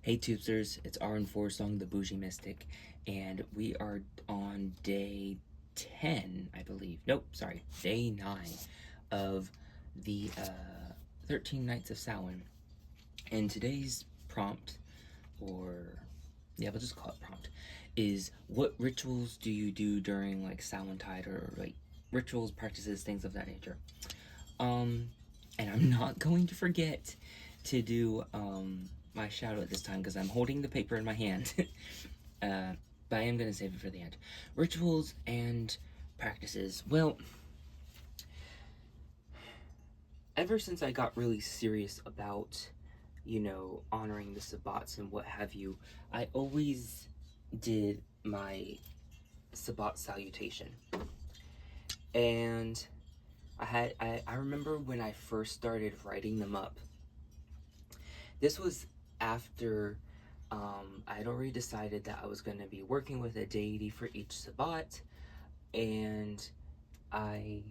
Hey Tubesters, it's RN4 Song the Bougie Mystic, and we are on day 10, I believe. Nope, sorry, day 9 of the 13 Nights of Samhain. And today's prompt, or yeah, we'll just call it prompt, is what rituals do you do during like Samhaintide, or like rituals, practices, things of that nature. And I'm not going to forget to do my shout out this time because I'm holding the paper in my hand. But I am going to save it for the end. Rituals and practices. Well, ever since I got really serious about, honoring the Sabbats and what have you, I always did my Sabbat salutation. And I remember when I first started writing them up. This was after I had already decided that I was going to be working with a deity for each Sabbat, and I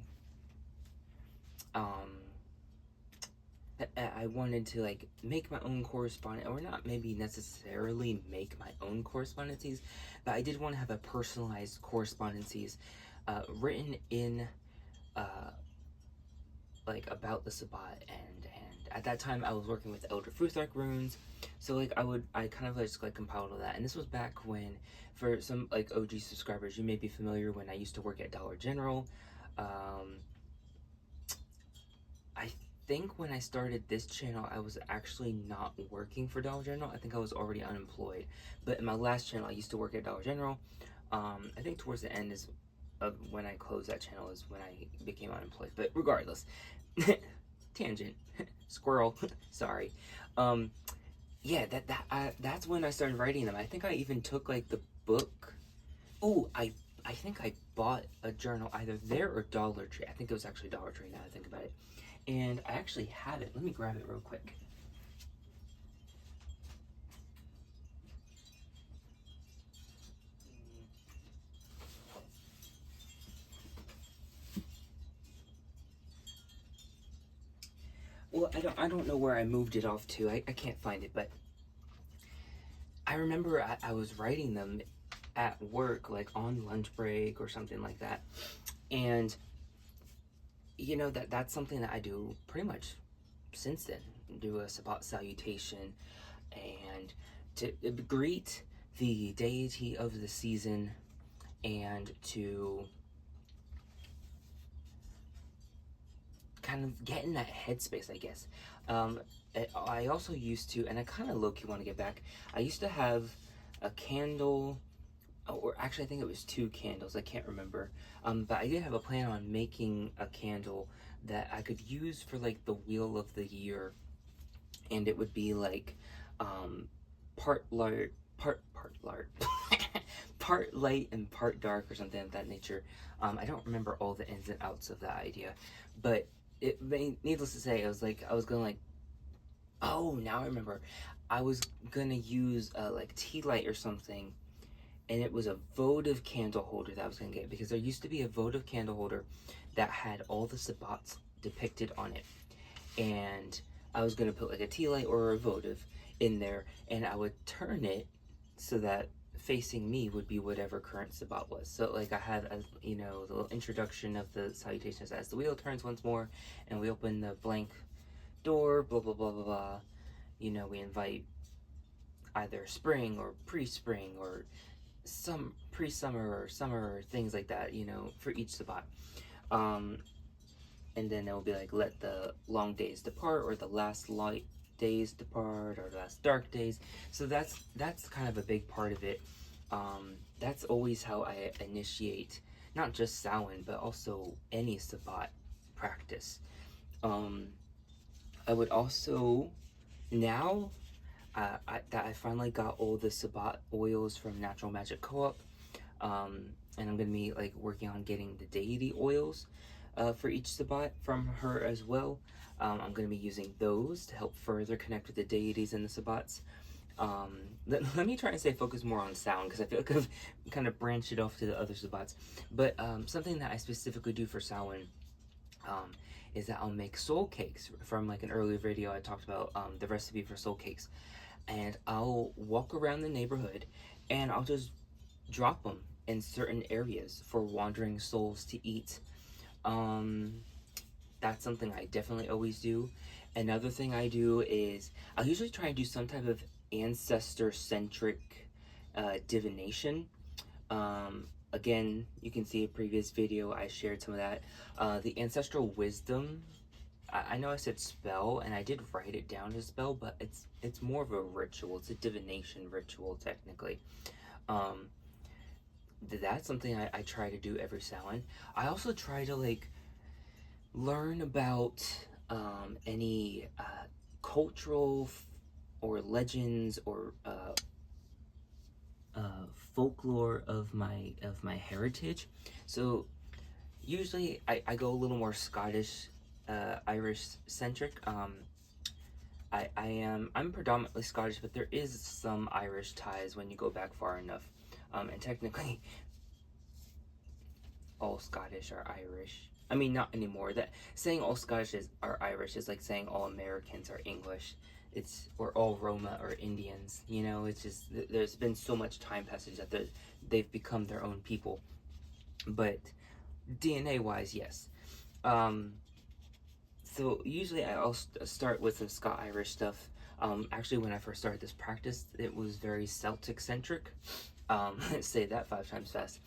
wanted to like make my own correspondence, or not maybe necessarily make my own correspondences, but I did want to have a personalized correspondences written in like about the Sabbat, and at that time I was working with Elder Futhark runes, so like I kind of just like compiled all that. And this was back when, for some like OG subscribers, you may be familiar, when I used to work at Dollar General. I think when I started this channel, I was actually not working for Dollar General. I think I was already unemployed. But in my last channel, I used to work at Dollar General. I think towards the end of when I closed that channel is when I became unemployed. But regardless, tangent, squirrel, sorry. Yeah, that's when I started writing them. I think I even took like the book. Oh, I think I bought a journal either there or Dollar Tree. I think it was actually Dollar Tree now I think about it. And I actually have it. Let me grab it real quick. Well, I don't know where I moved it off to. I can't find it, but I remember I was writing them at work, like on lunch break or something like that. And that's something that I do pretty much since then. Do a Sabbat salutation and to greet the deity of the season, and to kind of get in that headspace, I guess. I also used to, and I kind of low-key want to get back, I used to have a candle, or actually I think it was 2 candles, I can't remember. But I did have a plan on making a candle that I could use for like the wheel of the year, and it would be like part light, part light and part dark, or something of that nature. I don't remember all the ins and outs of that idea, but needless to say, I was gonna like, oh, now I remember, I was gonna use like tea light or something, and it was a votive candle holder that I was gonna get, because there used to be a votive candle holder that had all the Sabbats depicted on it, and I was gonna put like a tea light or a votive in there, and I would turn it so that facing me would be whatever current Sabbat was. So like I had, the little introduction of the salutations as the wheel turns once more, and we open the blank door, blah blah blah blah blah. We invite either spring or pre-spring, or some pre-summer or summer, or things like that, for each Sabbat. And then it will be like, let the long days depart, or the last light days depart, or the last dark days. So that's kind of a big part of it. That's always how I initiate not just Samhain, but also any Sabbat practice. I would also, now that I finally got all the Sabbat oils from Natural Magic Co-op, and I'm gonna be like working on getting the deity oils for each Sabbat from her as well. I'm going to be using those to help further connect with the deities and the Sabbats. Let me try and stay focused more on sound, because I feel like I've kind of branched it off to the other Sabbats. But something that I specifically do for Samhain is that I'll make soul cakes. From like an earlier video, I talked about the recipe for soul cakes. and I'll walk around the neighborhood and I'll just drop them in certain areas for wandering souls to eat. Um, that's something I definitely always do. Another thing I do is I'll usually try and do some type of ancestor centric divination. Again, you can see a previous video I shared some of that. The ancestral wisdom. I know I said spell, and I did write it down as spell, but it's more of a ritual. It's a divination ritual technically. Um, that's something I try to do every Samhain. I also try to like learn about any cultural or legends or folklore of my heritage. So usually I go a little more Scottish, Irish centric. I'm predominantly Scottish, but there is some Irish ties when you go back far enough. And technically, all Scottish are Irish. I mean, not anymore. That saying all Scottish are Irish is like saying all Americans are English. It's or all Roma are Indians. You know, it's just there's been so much time passage that they've become their own people. But DNA wise, yes. Um, so usually I'll start with some Scott Irish stuff. Actually, when I first started this practice, it was very Celtic centric. Say that 5 times fast.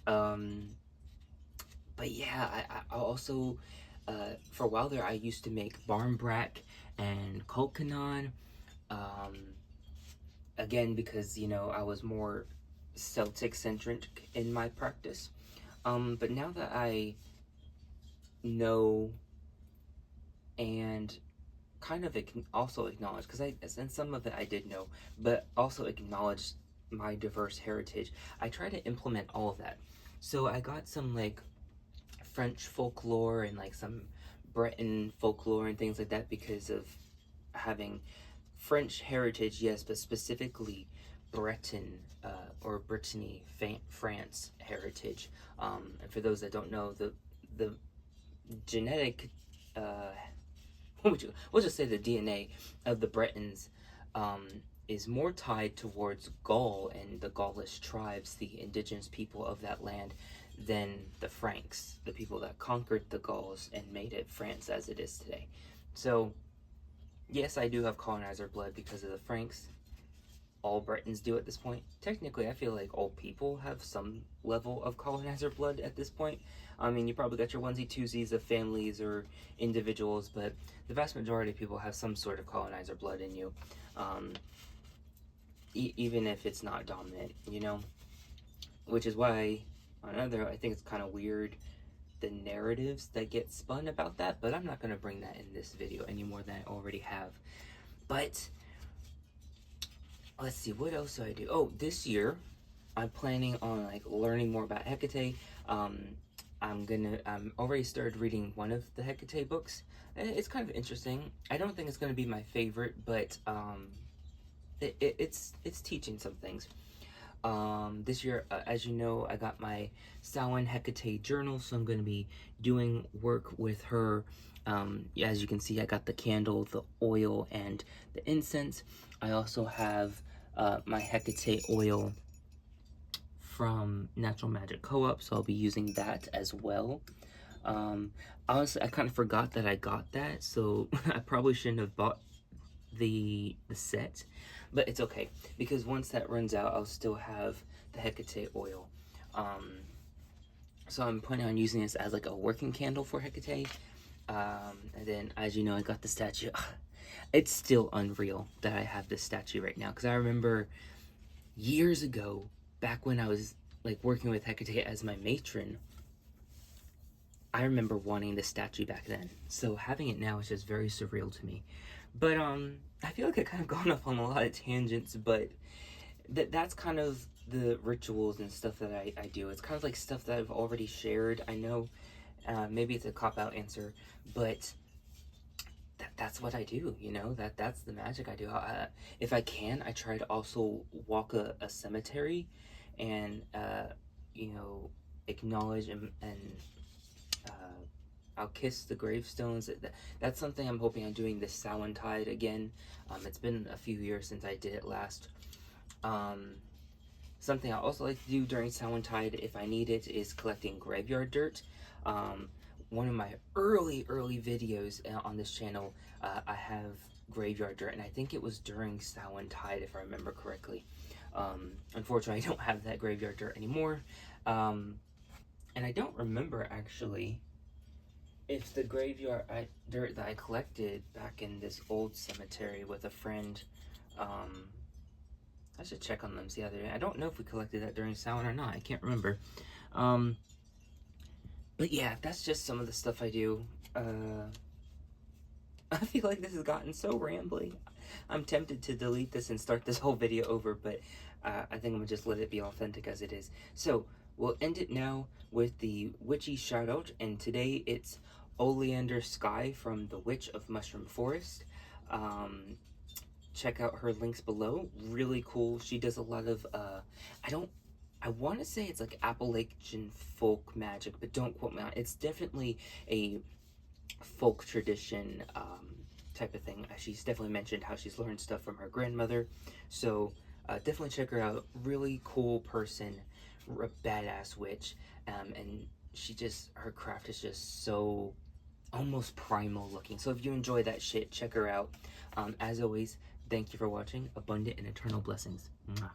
Um, but yeah, I also, for a while there, I used to make barmbrack and colcanon. Um, again, because, you know, I was more Celtic centric in my practice. But now that I know and kind of also acknowledge, because and some of it I did know, but also acknowledge my diverse heritage, I try to implement all of that. So I got some like French folklore and like some Breton folklore and things like that because of having French heritage, yes, but specifically Breton or Brittany, France heritage. And for those that don't know, the genetic, uh, we'll just say the DNA of the Bretons is more tied towards Gaul and the Gaulish tribes, the indigenous people of that land, than the Franks, the people that conquered the Gauls and made it France as it is today. So, yes, I do have colonizer blood because of the Franks. All Bretons do at this point. Technically, I feel like all people have some level of colonizer blood at this point. I mean, you probably got your onesie twosies of families or individuals, but the vast majority of people have some sort of colonizer blood in you, um, even if it's not dominant, you know? Which is why, on another, I think it's kind of weird the narratives that get spun about that, but I'm not going to bring that in this video any more than I already have. But let's see, what else do I do? Oh, this year I'm planning on like learning more about Hecate. I'm already started reading one of the Hecate books. It's kind of interesting. I don't think it's gonna be my favorite, but it's teaching some things. This year, as you know, I got my Samhain Hecate journal, so I'm gonna be doing work with her. As you can see, I got the candle, the oil, and the incense. I also have my Hecate oil from Natural Magic Co-op, so I'll be using that as well. Honestly, I kind of forgot that I got that, so I probably shouldn't have bought the set, but it's okay because once that runs out, I'll still have the Hecate oil. So I'm planning on using this as like a working candle for Hecate. And then, as you know, I got the statue. It's still unreal that I have this statue right now because I remember years ago, back when I was like working with Hecate as my matron, I remember wanting this statue back then. So having it now is just very surreal to me. But I feel like I kind of gone off on a lot of tangents, but that's kind of the rituals and stuff that I do. It's kind of like stuff that I've already shared. I know maybe it's a cop-out answer, but that's what I do, you know? That's the magic I do. If I can, I try to also walk a cemetery and, you know, acknowledge and I'll kiss the gravestones. That's something I'm hoping I'm doing this Samhain again. It's been a few years since I did it last. Something I also like to do during Samhain, if I need it, is collecting graveyard dirt. One of my early videos on this channel, I have graveyard dirt, and I think it was during Samhain, if I remember correctly. Unfortunately, I don't have that graveyard dirt anymore. And I don't remember actually if the graveyard dirt that I collected back in this old cemetery with a friend, I should check on them, see how they're doing. I don't know if we collected that during Samhain or not. I can't remember. But yeah, that's just some of the stuff I do. I feel like this has gotten so rambly. I'm tempted to delete this and start this whole video over, but I think I'm gonna just let it be authentic as it is. So we'll end it now with the Whytchy shout out, and today it's Oleander Sky from the Witch of Mushroom Forest. Check out her links below. Really cool. She does a lot of I want to say it's like Appalachian folk magic, but don't quote me on it. It's definitely a folk tradition type of thing. She's definitely mentioned how she's learned stuff from her grandmother. So definitely check her out. Really cool person, badass witch, and her craft is just so almost primal looking. So if you enjoy that shit, check her out. As always, thank you for watching. Abundant and eternal blessings. Mwah.